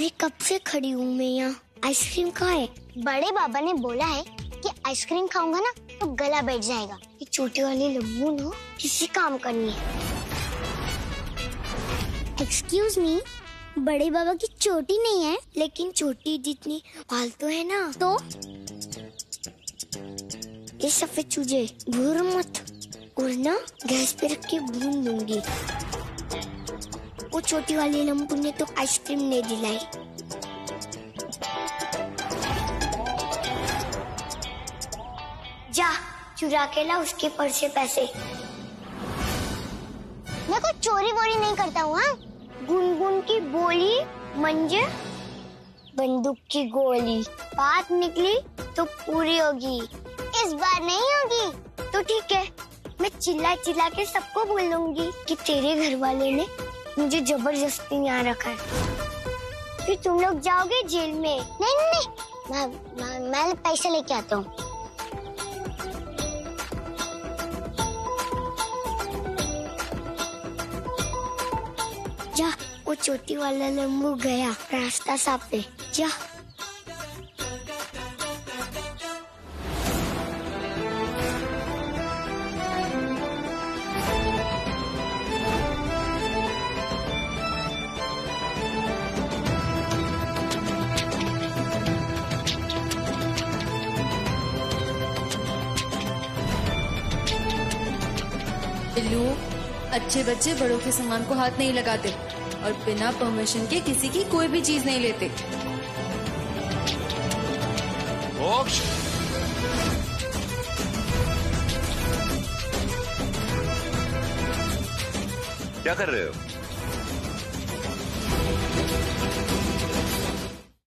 अरे कब से खड़ी हूँ मैं यहाँ। आइसक्रीम कहाँ है? बड़े बाबा ने बोला है कि आइसक्रीम खाऊंगा ना तो गला बैठ जाएगा। ये छोटी वाली लम्बू ना किसी काम करनी है। एक्सक्यूज मी, बड़े बाबा की चोटी नहीं है, लेकिन छोटी जितनी फालतू है ना। तो ये सफेद चूजे भूर मत, और ना गैस पे रख के भून दूंगी। वो छोटी वाली लम्बू ने तो आइसक्रीम नहीं दिलाई। जा चुरा के ला उसके पर्स से पैसे। मैं कोई चोरी वोरी नहीं करता हूँ। गुनगुन की बोली मंजे बंदूक की गोली, बात निकली तो पूरी होगी। इस बार नहीं होगी। तो ठीक है, मैं चिल्ला चिल्ला के सबको बोल दूंगी कि तेरे घर वाले ने मुझे जबरदस्ती यहाँ रखा है। फिर तुम लोग जाओगे जेल में। नहीं नहीं नहीं, मैं पैसे लेके आता हूँ। जा, वो छोटी वाला लंबू गया, रास्ता साफ है। जा। बिल्लू, अच्छे बच्चे बड़ों के सामान को हाथ नहीं लगाते और बिना परमिशन के किसी की कोई भी चीज नहीं लेते। मोक्ष, क्या कर रहे हो?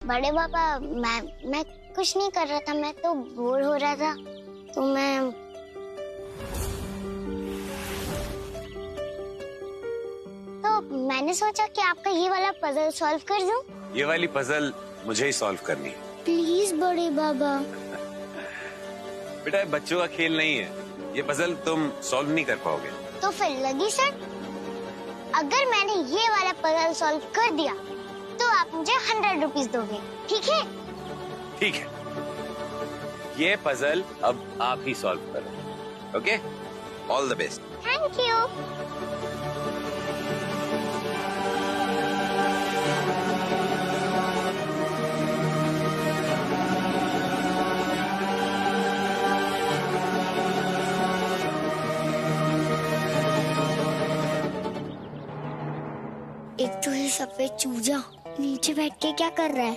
बड़े पापा, मैं कुछ नहीं कर रहा था, मैं तो बोर हो रहा था तो मैंने सोचा कि आपका ये वाला पजल सॉल्व कर दूं। ये वाली पजल मुझे ही सॉल्व करनी है। प्लीज बड़े बाबा। बेटा, बच्चों का खेल नहीं है, ये पजल तुम सॉल्व नहीं कर पाओगे। तो फिर लगी सर, अगर मैंने ये वाला पजल सॉल्व कर दिया तो आप मुझे 100 रुपीज दोगे, ठीक है? ठीक है, ये पजल अब आप ही सॉल्व करो। Okay, all the best. Thank you. एक तो ये सफेद चूजा नीचे बैठ के क्या कर रहा है?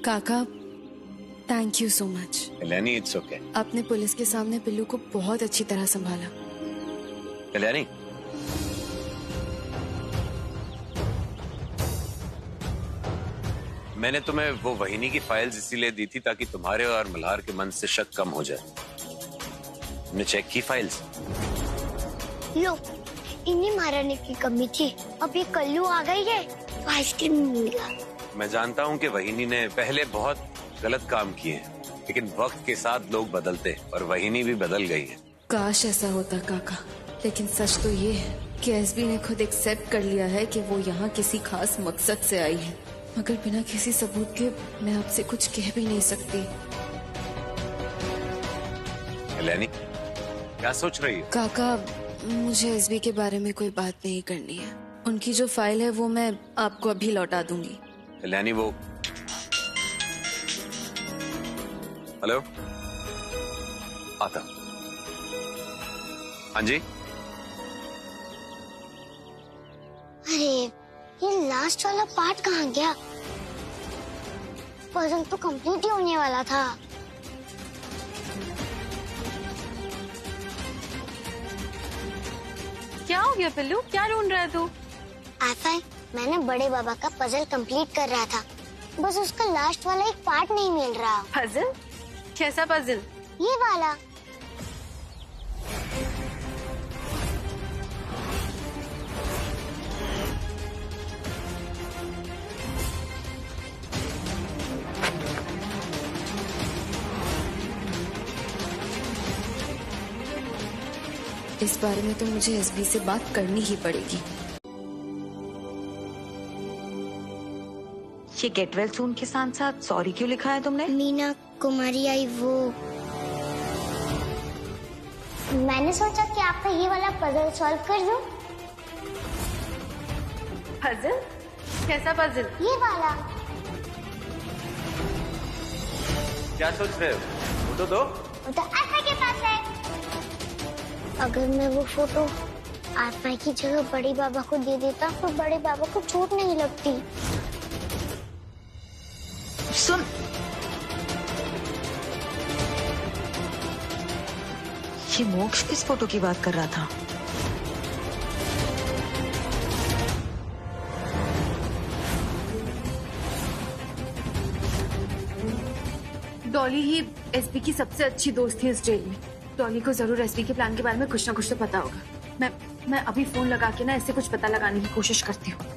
काका, thank you so much. Kalyani, it's okay. आपने पुलिस के सामने बिल्लू को बहुत अच्छी तरह संभाला। कल्याणी, मैंने तुम्हें वो वहीनी की फाइल्स इसीलिए दी थी ताकि तुम्हारे और मल्हार के मन से शक कम हो जाए। तुमने चेक की फाइल्स? लो, इन्हीं महारानी की कमी थी। अब ये कल्लू आ गई है तो आइसक्रीम मिलेगा। मैं जानता हूँ कि वहीनी ने पहले बहुत गलत काम किए हैं, लेकिन वक्त के साथ लोग बदलते और वहीनी भी बदल गई है। काश ऐसा होता काका, लेकिन सच तो ये है कि एसबी ने खुद एक्सेप्ट कर लिया है कि वो यहाँ किसी खास मकसद से आई है, मगर बिना किसी सबूत के मैं आपसे कुछ कह भी नहीं सकती। कल्याणी, क्या सोच रही हो? काका, मुझे एसबी के बारे में कोई बात नहीं करनी है। उनकी जो फाइल है वो मैं आपको अभी लौटा दूंगी। कल्याणी, वो हेलो, आता। हाँ जी। अरे ये लास्ट वाला पार्ट कहाँ गया? पजल तो कंप्लीट ही होने वाला था। क्या हो गया पिल्लू, क्या ढूंढ रहा है तू? ऐसा है, मैंने बड़े बाबा का पजल कंप्लीट कर रहा था, बस उसका लास्ट वाला एक पार्ट नहीं मिल रहा। पजल? कैसा पजल? ये वाला। इस बारे में तो मुझे एसबी से बात करनी ही पड़ेगी। ये गेट वेल सून के साथ साथ सॉरी क्यों लिखा है तुमने? मीना कुमारी आई वो। मैंने सोचा कि आपका ये वाला पजल सॉल्व कर दूं। पजल? कैसा पजल? ये वाला। क्या सोच रहे हो? फोटो दो। वो तो आत्मा के पास है। अगर मैं वो फोटो आत्मा की जगह बड़े बाबा को दे देता तो बड़े बाबा को चोट नहीं लगती। सुन, ये मोक्ष किस फोटो की बात कर रहा था? डॉली ही एसबी की सबसे अच्छी दोस्त थी इस जेल में। डॉली को जरूर एसबी के प्लान के बारे में कुछ ना कुछ तो पता होगा। मैं अभी फोन लगा के ना इससे कुछ पता लगाने की कोशिश करती हूँ।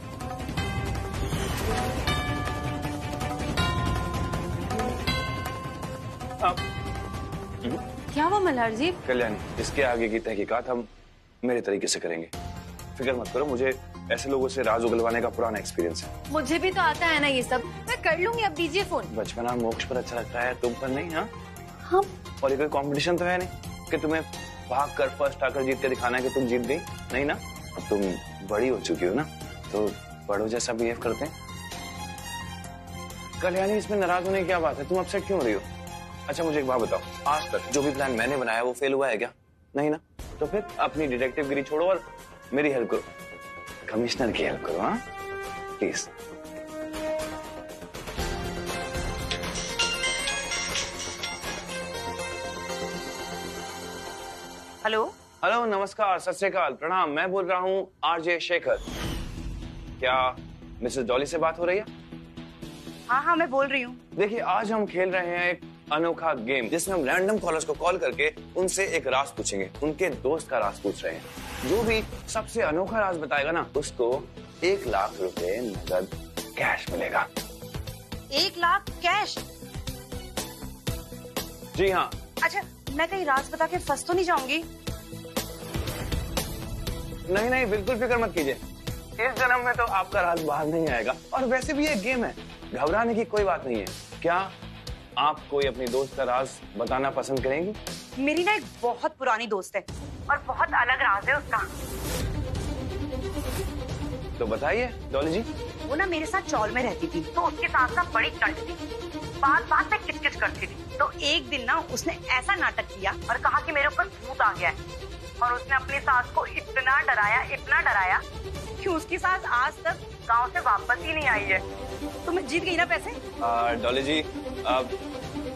क्या हुआ मल्हार जी? कल्याणी, इसके आगे की तहकीकात हम मेरे तरीके से करेंगे। फिक्र मत करो, मुझे ऐसे लोगों से राज उगलवाने का पुराना एक्सपीरियंस है। मुझे भी तो आता है ना ये सब, मैं कर लूंगी। अब दीजिए फोन। बचपना मोक्ष पर अच्छा लगता है, तुम पर नहीं। हाँ हाँ। और ये कोई कंपटीशन तो है नहीं कि तुम्हें भाग कर फर्स्ट आकर जीत के दिखाना है कि तुम जीत गई। नहीं ना, अब तुम बड़ी हो चुकी हो ना, तो बड़ों जैसा बिहेव करते हैं। कल्याणी, इसमें नाराज होने की क्या बात है? तुम अपसेट क्यों हो रही हो? अच्छा मुझे एक बात बताओ, आज तक जो भी प्लान मैंने बनाया वो फेल हुआ है क्या? नहीं ना, तो फिर अपनी डिटेक्टिव गिरी छोड़ो और मेरी हेल्प करो, कमिश्नर की हेल्प करो। हाँ प्लीज। हेलो हेलो, नमस्कार, सत श्री अकाल, प्रणाम। मैं बोल रहा हूँ आरजे शेखर। क्या मिसेस डॉली से बात हो रही है? हाँ, मैं बोल रही हूँ। देखिए, आज हम खेल रहे हैं एक अनोखा गेम जिसमें हम रैंडम कॉलर्स को कॉल करके उनसे एक राज पूछेंगे। उनके दोस्त का राज पूछ रहे हैं। जो भी सबसे अनोखा राज बताएगा ना, उसको 1 लाख रुपए नगद कैश मिलेगा। 1 लाख कैश? जी हाँ। अच्छा, मैं कहीं राज बता के फंस तो नहीं जाऊंगी? नहीं नहीं, बिल्कुल फिक्र मत कीजिए, इस जन्म में तो आपका राज बाहर नहीं आएगा। और वैसे भी ये गेम है, घबराने की कोई बात नहीं है। क्या आप कोई अपनी दोस्त का राज बताना पसंद करेंगी? मेरी ना एक बहुत पुरानी दोस्त है और बहुत अलग राज है उसका। तो बताइए डॉली जी। वो ना मेरे साथ चौल में रहती थी, तो उसके साथ ना बड़ी चंट थी, बात बात में किचकिच करती थी। तो एक दिन ना उसने ऐसा नाटक किया और कहा कि मेरे ऊपर भूत आ गया है। और उसने अपनी सास को इतना डराया कि उसकी सास आज तक गांव से वापस ही नहीं आई है। तो मैं जीत गई ना पैसे। डॉली जी,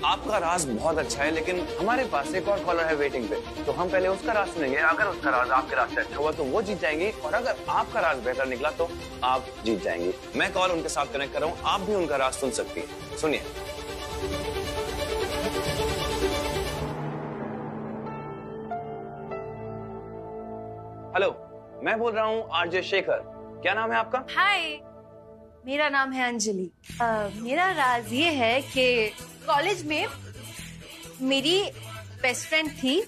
आपका राज बहुत अच्छा है, लेकिन हमारे पास एक और कॉलर है वेटिंग पे, तो हम पहले उसका राज सुनेंगे। अगर उसका राज आपके राज से अच्छा हुआ तो वो जीत जाएंगी, और अगर आपका राज बेहतर निकला तो आप जीत जाएंगी। मैं कॉल उनके साथ कनेक्ट कर रहा हूँ, आप भी उनका राज सुन सकती हैं। सुनिए। हेलो, मैं बोल रहा हूँ आरजे शेखर। क्या नाम है आपका? हाय, मेरा नाम है अंजलि। मेरा राज ये है कि कॉलेज में मेरी बेस्ट फ्रेंड थी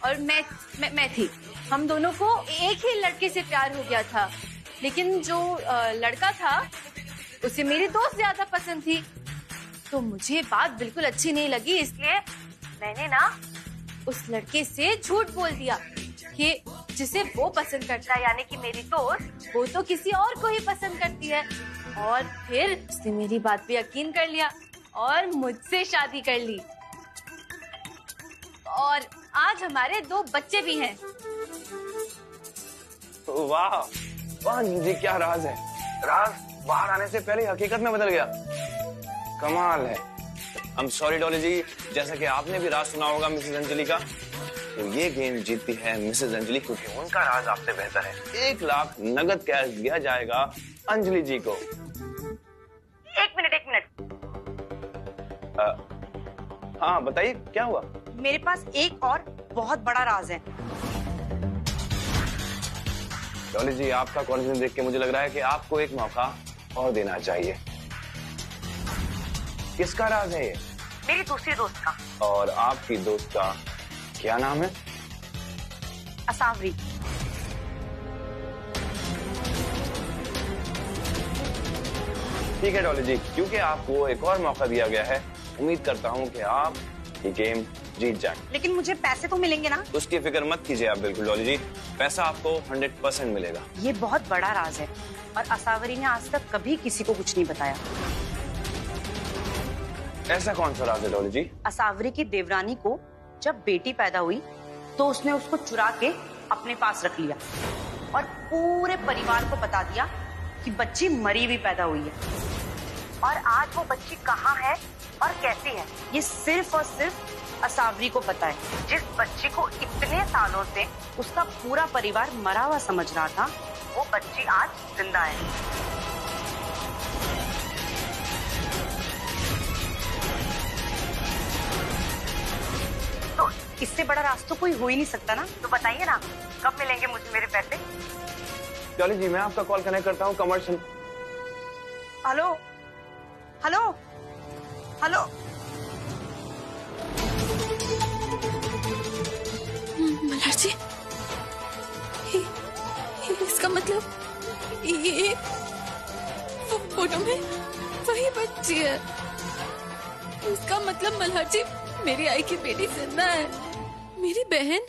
और मैं थी। हम दोनों को एक ही लड़के से प्यार हो गया था, लेकिन जो लड़का था उसे मेरी दोस्त ज्यादा पसंद थी। तो मुझे बात बिल्कुल अच्छी नहीं लगी, इसलिए मैंने ना उस लड़के से झूठ बोल दिया कि जिसे वो पसंद करता है, यानी कि मेरी दोस्त, वो तो किसी और को ही पसंद करती है। और फिर उसने मेरी बात पे यकीन कर लिया और मुझसे शादी कर ली। और आज हमारे 2 बच्चे भी हैं। वाह वाह जी, क्या राज है। राज बाहर आने से पहले हकीकत में बदल गया। कमाल है। I'm sorry डॉली जी, जैसा कि आपने भी राज सुना होगा मिसेस अंजलि का, तो ये गेम जीतती है मिसेस अंजलि, क्योंकि उनका राज आपसे बेहतर है। 1 लाख नगद कैश दिया जाएगा अंजलि जी को। एक मिनट। हाँ बताइए, क्या हुआ? मेरे पास एक और बहुत बड़ा राज है। डॉली जी, आपका कॉन्फिडेंस देख के मुझे लग रहा है कि आपको एक मौका और देना चाहिए। किसका राज है ये? मेरी दूसरी दोस्त का। और आपकी दोस्त का क्या नाम है? असावरी। ठीक है डॉली जी, क्योंकि आपको एक और मौका दिया गया है, उम्मीद करता हूँ कि आप ये गेम जीत जाएं। लेकिन मुझे पैसे तो मिलेंगे ना? उसकी फिक्र मत कीजिए आप बिल्कुल डॉली जी, पैसा आपको 100% मिलेगा। ये बहुत बड़ा राज है और असावरी ने आज तक कभी किसी को कुछ नहीं बताया। ऐसा कौन सा राज है डॉली जी? असावरी की देवरानी को जब बेटी पैदा हुई तो उसने उसको चुरा के अपने पास रख लिया और पूरे परिवार को बता दिया कि बच्ची मरी हुई पैदा हुई है। और आज वो बच्ची कहाँ है और कैसी है, ये सिर्फ और सिर्फ असावरी को पता है। जिस बच्ची को इतने सालों से उसका पूरा परिवार मरा हुआ समझ रहा था, वो बच्ची आज जिंदा है। तो इससे बड़ा राज तो कोई हो ही नहीं सकता ना। तो बताइए ना, कब मिलेंगे मुझे मेरे पैसे? डॉली जी, मैं आपका कॉल कनेक्ट करता हूँ commercial. Hello hello hello. Malhar ji, इसका मतलब ये फोटो में वही बच्ची है। इसका मतलब मल्हार जी, मेरी आई की बेटी जिंदा है, मेरी बहन।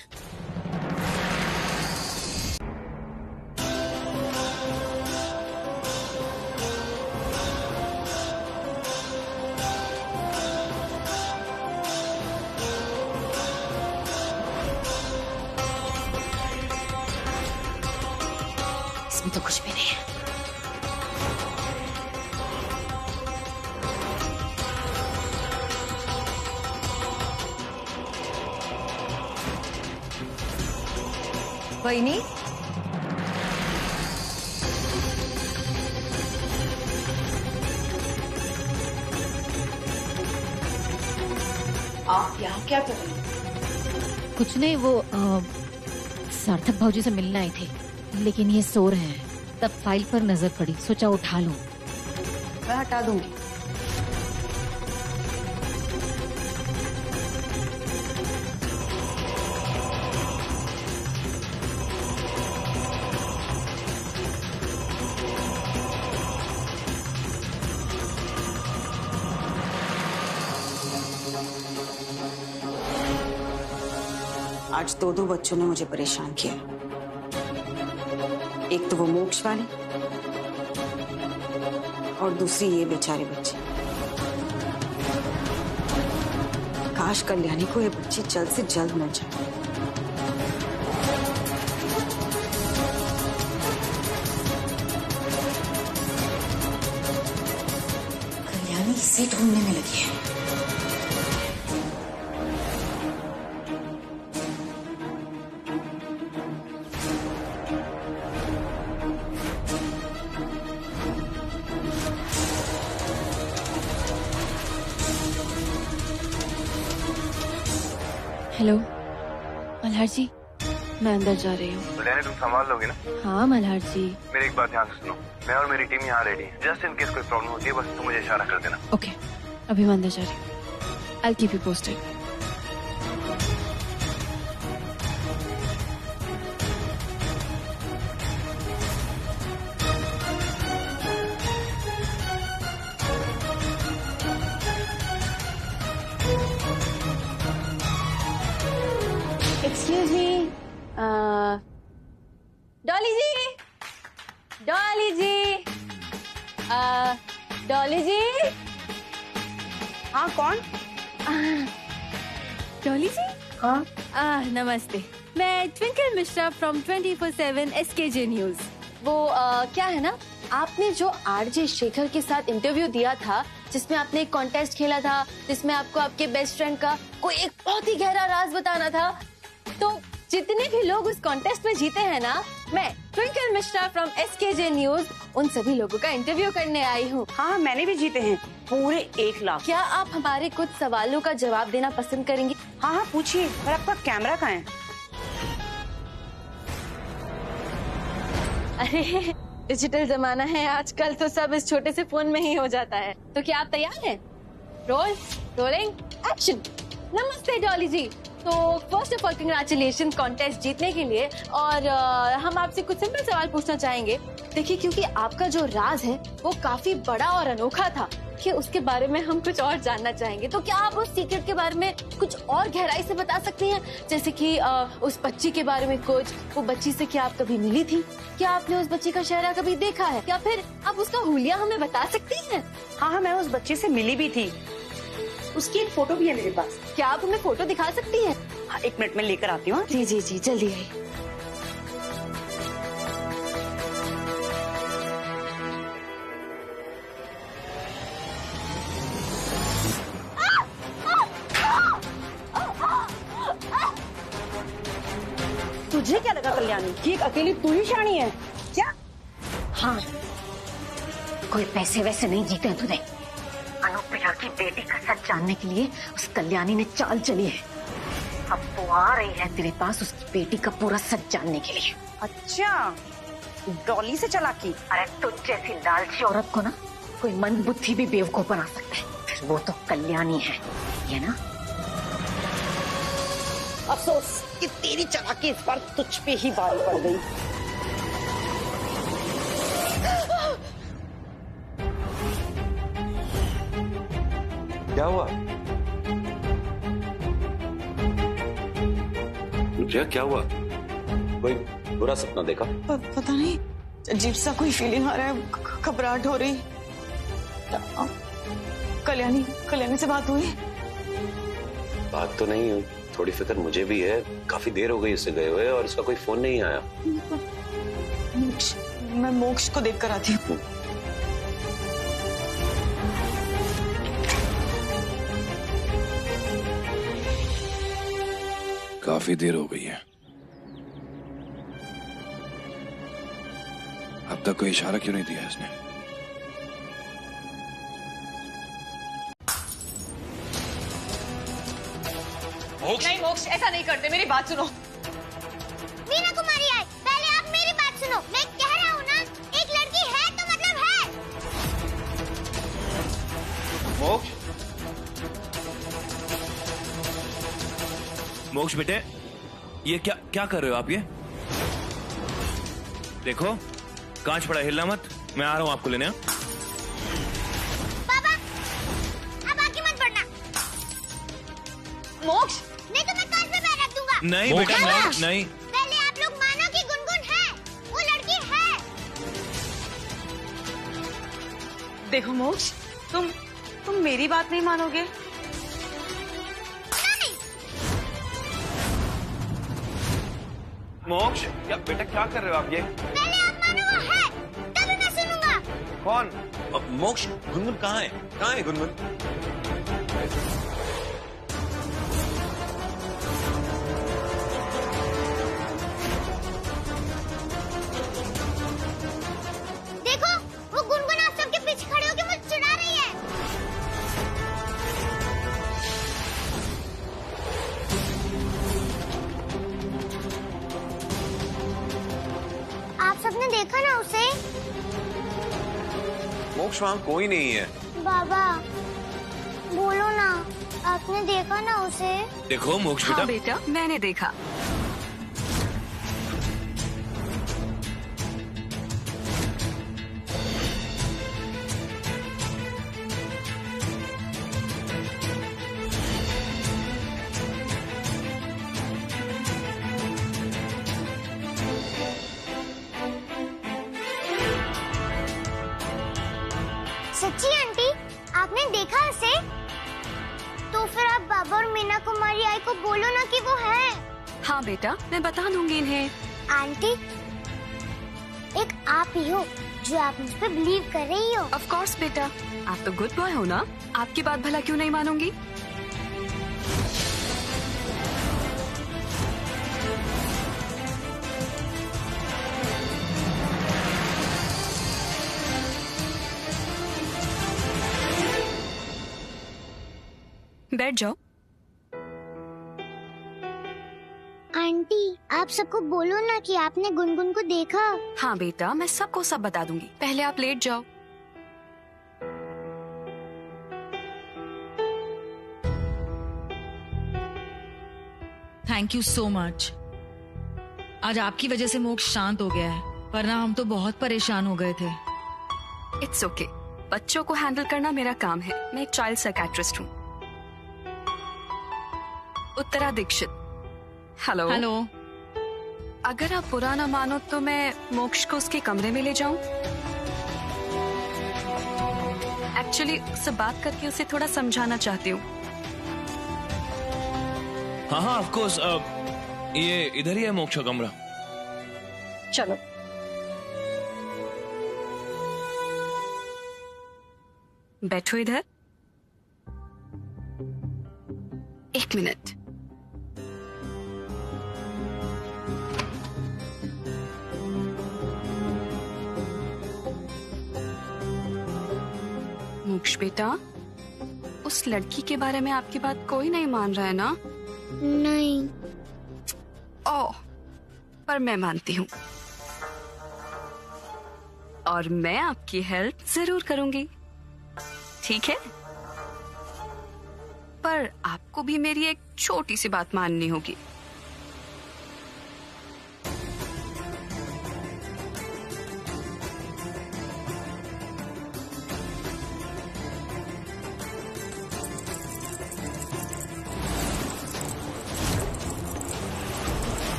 इसमें तो कुछ भी नहीं है। वहीनी, आप यहाँ क्या कर रहे हैं? कुछ नहीं, वो सार्थक भाऊजी से मिलने आई थी, लेकिन ये सो रहे हैं। तब फाइल पर नजर पड़ी, सोचा उठा लूं। मैं हटा दूंगी। आज दो बच्चों ने मुझे परेशान किया। एक तो वो मोक्ष वाली और दूसरी ये बेचारी बच्ची। काश कल्याणी को ये बच्ची जल्द से जल्द मिल जाए। कल्याणी इसे ढूंढने में लगी है। हेलो मल्हार जी, मैं अंदर जा रही हूँ। कल्याणी, तुम संभाल लोगे ना? हाँ मल्हार जी। मेरी एक बात ध्यान से सुनो, मैं और मेरी टीम यहाँ रेडी है। जस्ट इन केस कोई प्रॉब्लम होती है, बस तुम मुझे इशारा कर देना। ओके, अभी मैं अंदर जा रही हूँ। I'll keep you posted. Excuse me, Dolly जी, डॉली जी, डॉली जी। हाँ, कौन? डॉली जी? हाँ। नमस्ते, मैं twinkle Mishra from 24/7 SKJ news. वो क्या है ना, आपने जो आरजे शेखर के साथ इंटरव्यू दिया था, जिसमें आपने एक कॉन्टेस्ट खेला था, जिसमें आपको आपके बेस्ट फ्रेंड का कोई एक बहुत ही गहरा राज बताना था, तो जितने भी लोग उस कॉन्टेस्ट में जीते हैं ना, मैं twinkle Mishra from SKJ news उन सभी लोगों का इंटरव्यू करने आई हूँ। हाँ, मैंने भी जीते हैं पूरे 1 लाख। क्या आप हमारे कुछ सवालों का जवाब देना पसंद करेंगे? हाँ हाँ, पूछिए। पर आपका कैमरा कहाँ है? अरे डिजिटल जमाना है आजकल, तो सब इस छोटे से फोन में ही हो जाता है। तो क्या आप तैयार हैं? Roll, rolling, action. नमस्ते डॉली जी, तो first of all congratulation contest जीतने के लिए। और हम आपसे कुछ सिंपल सवाल पूछना चाहेंगे। देखिए, क्योंकि आपका जो राज है वो काफी बड़ा और अनोखा था, कि उसके बारे में हम कुछ और जानना चाहेंगे। तो क्या आप उस सीक्रेट के बारे में कुछ और गहराई से बता सकती हैं? जैसे कि उस बच्ची के बारे में कुछ, वो बच्ची से क्या आप कभी मिली थी? क्या आपने उस बच्ची का चेहरा कभी देखा है? या फिर आप उसका हुलिया हमें बता सकती हैं? हाँ, मैं उस बच्चे से मिली भी थी। उसकी एक फोटो भी है मेरे पास। क्या आप हमें फोटो दिखा सकती हैं? हाँ, 1 मिनट में लेकर आती हूँ। जी जी जी, जल्दी आइए। तुझे क्या लगा कल्याणी कि एक अकेली तू ही शानी है क्या? हाँ, कोई पैसे वैसे नहीं जीते हैं तूने। अनुप्रिया की बेटी का सच जानने के लिए उस कल्याणी ने चाल चली है। अब वो आ रही है तेरे पास उसकी बेटी का पूरा सच जानने के लिए। अच्छा, डॉली से चालाकी? अरे तुझ जैसी लालची औरत को ना कोई मंदबुद्धि भी बेवकूफ बना सकता है, फिर वो तो कल्याणी है, ये ना। अफसोस कि तेरी चालाकी इस बार तुझ पे ही भारी पड़ गई। क्या हुआ? क्या हुआ? कोई बुरा सपना देखा? पता नहीं, अजीब सा कोई फीलिंग आ रहा है, घबराहट हो रही। कल्याणी से बात हुई? बात तो नहीं हुई, थोड़ी फिक्र मुझे भी है। काफी देर हो गई उससे गए हुए और उसका कोई फोन नहीं आया। मैं मोक्ष को देख कर आती हूँ। काफी देर हो गई है, अब तक कोई इशारा क्यों नहीं दिया इसने? नहीं मोक्ष, ऐसा नहीं करते, मेरी बात सुनो। मीना कुमारी आए, पहले आप मेरी बात सुनो। मैं कह रहा हूँ ना, एक लड़की है तो मतलब है। मोक्ष बेटे, ये क्या कर रहे हो आप? ये देखो, कांच पड़ा, हिलना मत। मैं आ रहा हूँ आपको लेने। पापा, अब आगे मत बढ़ना। मोक्ष, नहीं तो मैं कांच पे पैर रख दूंगा। नहीं बेटा, नहीं। पहले आप लोग मानो कि गुनगुन है, वो लड़की है। देखो मोक्ष, तुम मेरी बात नहीं मानोगे। मोक्ष, या बेटा क्या कर रहे हो आप? ये पहले आप मानो वो है, तभी मैं सुनूंगा। कौन? मोक्ष, गुनगुन कहाँ है? कहाँ है गुनगुन? देखो, वो गुनगुन आप सबके पीछे खड़े होकर मुझे चिढ़ा रही है। आप सबने देखा ना उसे? मोक्ष, वहाँ कोई नहीं है। बाबा, बोलो ना, आपने देखा ना उसे? देखो मोक्ष बेटा। हाँ बेटा, मैंने देखा। सच्ची आंटी, आपने देखा उसे? तो फिर आप बाबा और मीना कुमारी आई को बोलो ना कि वो है। हाँ बेटा, मैं बता दूंगी इन्हें। आंटी, एक आप ही हो जो आप मुझ पे बिलीव कर रही हो। ऑफ कोर्स बेटा, आप तो गुड बॉय हो ना, आपकी बात भला क्यों नहीं मानूंगी। बैठ जाओ। आंटी, आप सबको बोलो ना कि आपने गुनगुन को देखा। हाँ बेटा, मैं सबको सब बता दूंगी, पहले आप लेट जाओ। Thank you so much. आज आपकी वजह से मोक्ष शांत हो गया है, वरना हम तो बहुत परेशान हो गए थे। इट्स ओके, बच्चों को हैंडल करना मेरा काम है। मैं एक चाइल्ड साइकेट्रिस्ट हूँ। उत्तरा दीक्षित। हेलो। हेलो। अगर आप बुरा ना मानो तो मैं मोक्ष को उसके कमरे में ले जाऊं? एक्चुअली उससे बात करके उसे थोड़ा समझाना चाहती हूँ। हाँ, ऑफ कोर्स। ये इधर ही है मोक्ष का कमरा। चलो। बैठो इधर। 1 मिनट। मोक्ष बेटा, उस लड़की के बारे में आपकी बात कोई नहीं मान रहा है ना? नहीं। ओह, पर मैं मानती हूँ और मैं आपकी हेल्प जरूर करूंगी, ठीक है? पर आपको भी मेरी एक छोटी सी बात माननी होगी।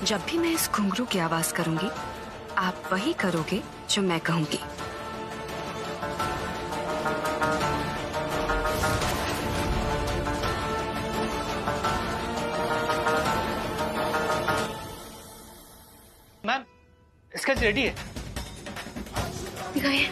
जब भी मैं इस घुंघरू की आवाज करूंगी, आप वही करोगे जो मैं कहूंगी। मैम, स्केच रेडी है। दिखाइए।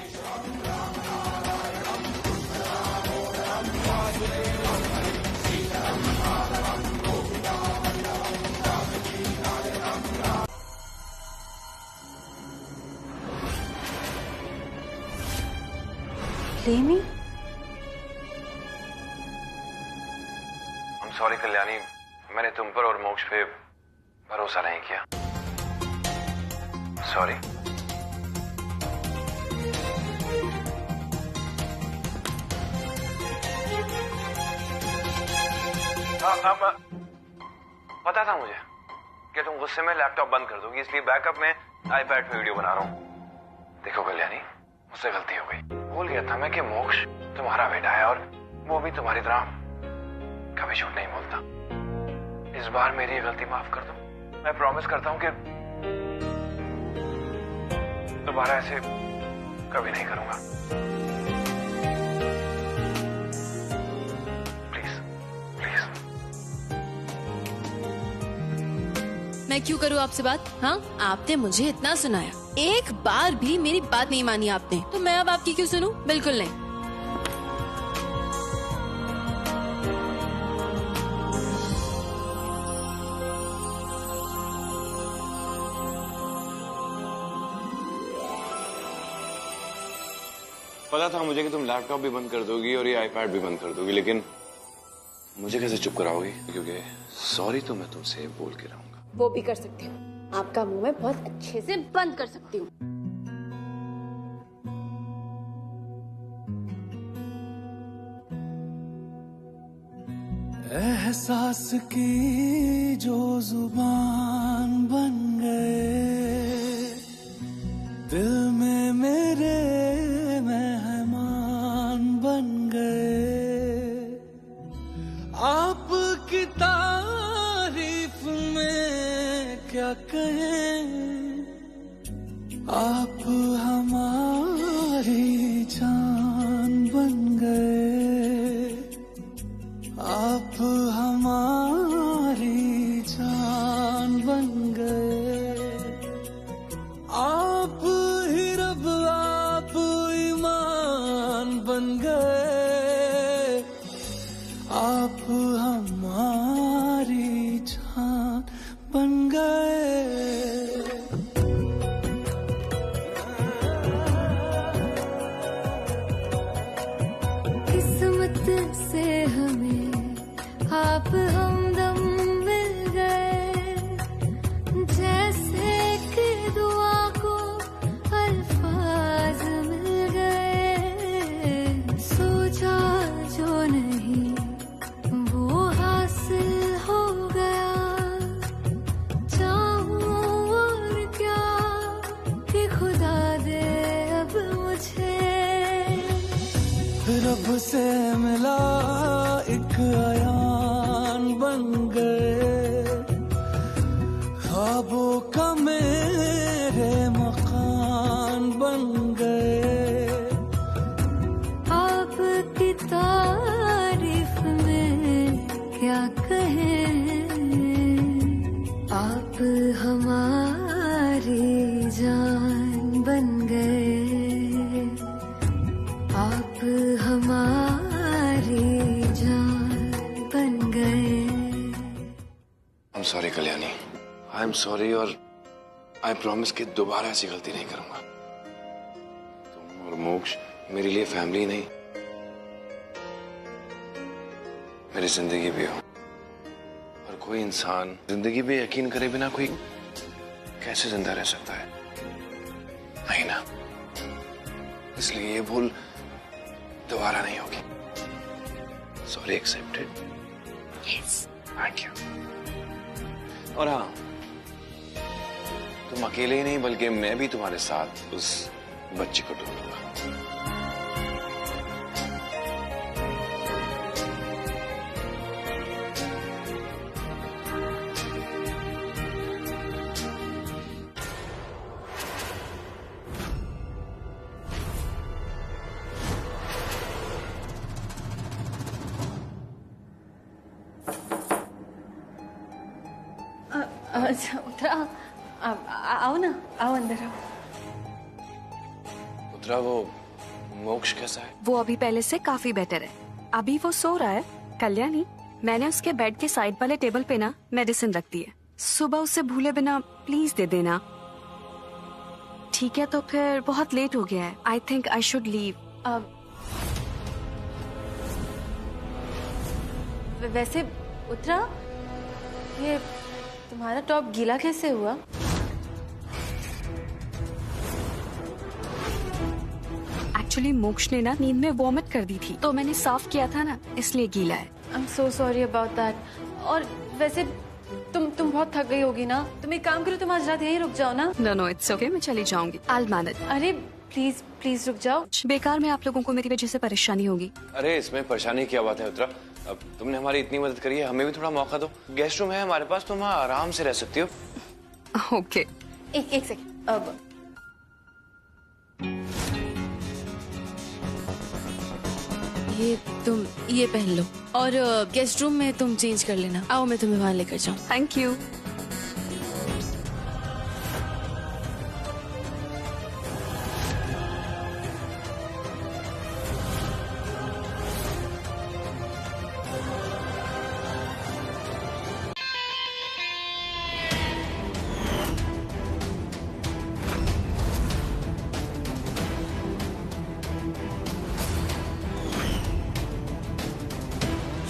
I'm sorry कल्याणी, मैंने तुम पर और मोक्ष पे भरोसा नहीं किया। सॉरी। पता था मुझे कि तुम गुस्से में लैपटॉप बंद कर दोगी, इसलिए बैकअप में आईपैड पे वीडियो बना रहा हूँ। देखो कल्याणी, मुझसे गलती हो गई। भूल गया था मैं कि मोक्ष तुम्हारा बेटा है और वो भी तुम्हारी तरह कभी झूठ नहीं बोलता। इस बार मेरी गलती माफ कर दो। मैं प्रॉमिस करता हूँ कि दोबारा ऐसे कभी नहीं करूंगा। Please please. मैं क्यों करूँ आपसे बात? हाँ, आपने मुझे इतना सुनाया, एक बार भी मेरी बात नहीं मानी आपने, तो मैं अब आपकी क्यों सुनूं? बिल्कुल नहीं। पता था मुझे कि तुम लैपटॉप भी बंद कर दोगी और ये आईपैड भी बंद कर दोगी, लेकिन मुझे कैसे चुप कराओगी? क्योंकि सॉरी तो मैं तुमसे बोल के रहूंगा। वो भी कर सकती हूँ, आपका मुंह में बहुत अच्छे से बंद कर सकती हूँ। एहसास की जो जुबान बन गए, दिल में मेरे मेहमान बन गए। आपकी तारीफ में क्या कहें, आप हमारी जान बन गए। आप हमारी जान बन गए। आप ही रब, आप ईमान बन गए। आप हमारी जान बन गए। रब से मिला एक आयान बन गए, ख्वाबों का मेरे मकान बन गए। आपकी तारीफ में क्या कहें, आप हमारी जान बन गए, आप हमारी जान बन गए। I'm sorry Kalyani, I'm sorry और I promise कि दोबारा ऐसी गलती नहीं करूंगा। तुम और मोक्ष मेरे लिए फैमिली नहीं, मेरी जिंदगी भी हो। और कोई इंसान जिंदगी पे यकीन करे बिना कोई कैसे जिंदा रह सकता है, नहीं ना? इसलिए ये भूल दोबारा नहीं होगी। Sorry accepted. Yes, thank you. और हाँ, तुम अकेले ही नहीं बल्कि मैं भी तुम्हारे साथ उस बच्ची को ढूंढूंगा। अच्छा उत्तरा, आओ ना, आओ अंदर आओ। उत्तरा, वो मोक्ष कैसा है? वो अभी पहले से काफी बेटर है। अभी वो सो रहा है। कल्याणी, मैंने उसके बेड के साइड वाले टेबल पे ना मेडिसिन रख दी है। सुबह उसे भूले बिना प्लीज दे देना, ठीक है? तो फिर बहुत लेट हो गया है। I think I should leave. वैसे उत्तरा, ये तुम्हारा टॉप गीला कैसे हुआ? एक्चुअली मोक्ष ने ना नींद में वॉमिट कर दी थी, तो मैंने साफ किया था ना, इसलिए गीला है। I am so sorry about that. और वैसे तुम बहुत थक गई होगी ना, तुम एक काम करो, तुम आज रात यहीं रुक जाओ ना। नो इट्स ओके, मैं चली जाऊंगी। I'll manage। अरे प्लीज प्लीज रुक जाओ। बेकार में आप लोगों को मेरी वजह से परेशानी होगी। अरे इसमें परेशानी क्या बात है उत्तरा? अब तुमने हमारी इतनी मदद करी है, हमें भी थोड़ा मौका दो। गेस्ट रूम है हमारे पास, तुम वहाँ आराम से रह सकती हो। ओके। एक सेकंड। अब तुम ये पहन लो और गेस्ट रूम में तुम चेंज कर लेना। आओ, मैं तुम्हें वहां लेकर जाऊँ। Thank you.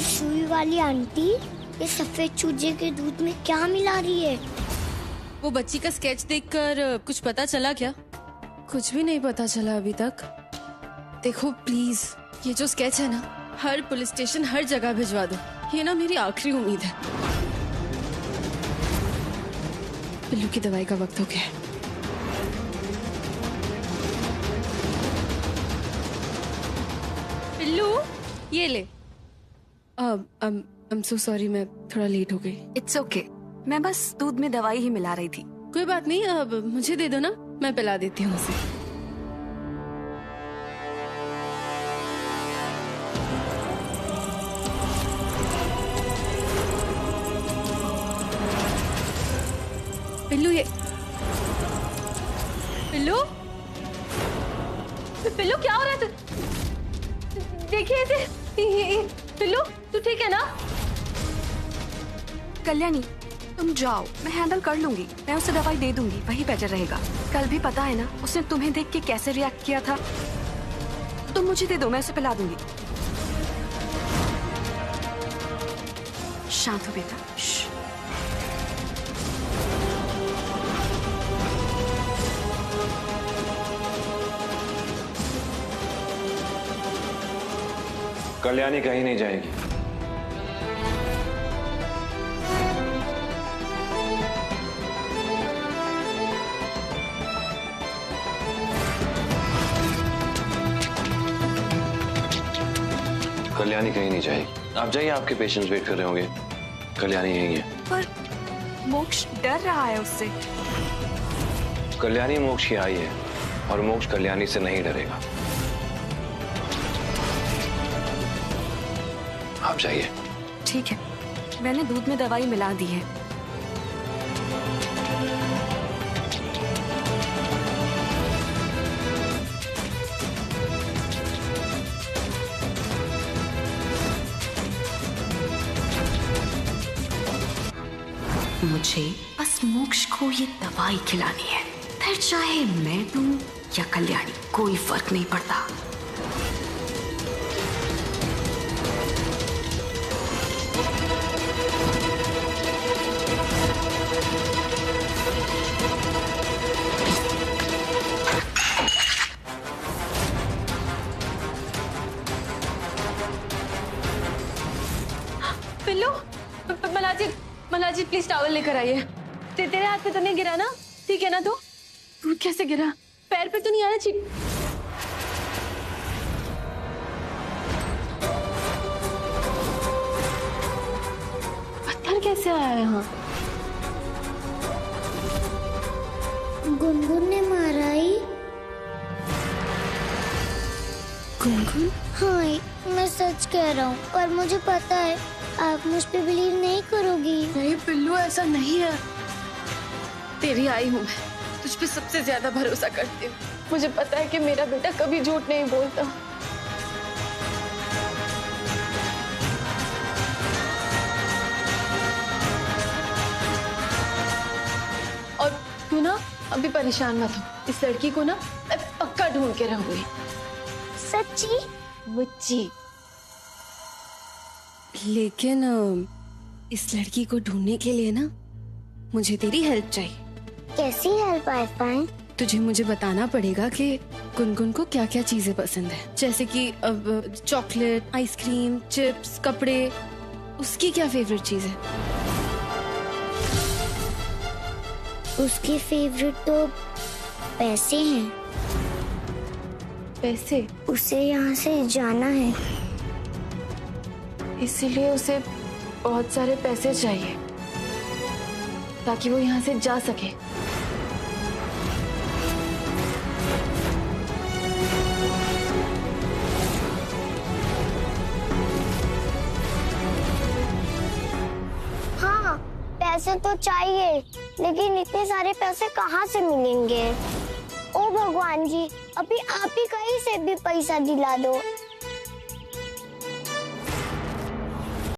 सुई वाली आंटी, ये सफेद चूजे के दूध में क्या मिला रही है? वो बच्ची का स्केच देखकर कुछ पता चला क्या? कुछ भी नहीं पता चला अभी तक। देखो प्लीज, ये जो स्केच है ना, हर पुलिस स्टेशन, हर जगह भिजवा दो। ये ना मेरी आखिरी उम्मीद है। पिल्लू की दवाई का वक्त हो गया है। पिल्लू, ये ले। I'm so sorry, मैं थोड़ा लेट हो गई। इट्स ओके, मैं बस दूध में दवाई ही मिला रही थी। कोई बात नहीं, अब मुझे दे दो ना, मैं पिला देती हूँ उसे। पिल्लू, ये पिल्लू, पिल्लू क्या हो रहा है? देखिए इसे। पिल्लू, तू ठीक है ना? कल्याणी, तुम जाओ, मैं हैंडल कर लूंगी। मैं उसे दवाई दे दूंगी, वही बेटर रहेगा। कल भी पता है ना उसने तुम्हें देख के कैसे रिएक्ट किया था। तुम मुझे दे दो, मैं उसे पिला दूंगी। शांत हो बेटा। कल्याणी कहीं नहीं जाएगी। कल्याणी कहीं नहीं जाएगी। आप जाइए, आपके पेशेंट्स वेट कर रहे होंगे। कल्याणी यहीं है। पर मोक्ष डर रहा है उससे। कल्याणी मोक्ष की आई है और मोक्ष कल्याणी से नहीं डरेगा। आप जाइए। ठीक है, मैंने दूध में दवाई मिला दी है। मुझे बस मोक्ष को ये दवाई खिलानी है, फिर चाहे मैं दूं या कल्याणी, कोई फर्क नहीं पड़ता। पिल्लू, मलाजी प्लीज टॉवल लेकर आइए। तेरे हाथ पे तो नहीं गिरा ना? ठीक है ना? तो दूध कैसे गिरा? पैर पे तो नहीं आया? ठीक। पत्थर कैसे आया यहाँ? गुनगुन ने मारा ही। गुनगुन? हाँ, मैं सच कह रहा हूँ, पर मुझे पता है आप मुझ पे बिलीव नहीं करोगी। नहीं पिल्लू, ऐसा नहीं है। तेरी आई हूँ मैं, तुझ पे सबसे ज्यादा भरोसा करती हूँ। मुझे पता है कि मेरा बेटा कभी झूठ नहीं बोलता। और तू ना अभी परेशान मत हो, इस लड़की को ना मैं पक्का ढूंढ के रहूंगी। सच्ची? मुच्ची। लेकिन इस लड़की को ढूंढने के लिए ना मुझे तेरी हेल्प चाहिए। कैसी हेल्प आइफाइन? तुझे मुझे बताना पड़ेगा कि गुनगुन को क्या क्या चीजें पसंद है, जैसे कि चॉकलेट, आइसक्रीम, चिप्स, कपड़े। उसकी क्या फेवरेट चीज है? उसकी फेवरेट तो पैसे हैं। पैसे? उसे यहाँ से जाना है, इसीलिए उसे बहुत सारे पैसे चाहिए ताकि वो यहाँ से जा सके। हाँ, पैसे तो चाहिए, लेकिन इतने सारे पैसे कहाँ से मिलेंगे? ओ भगवान जी, अभी आप ही कहीं से भी पैसा दिला दो।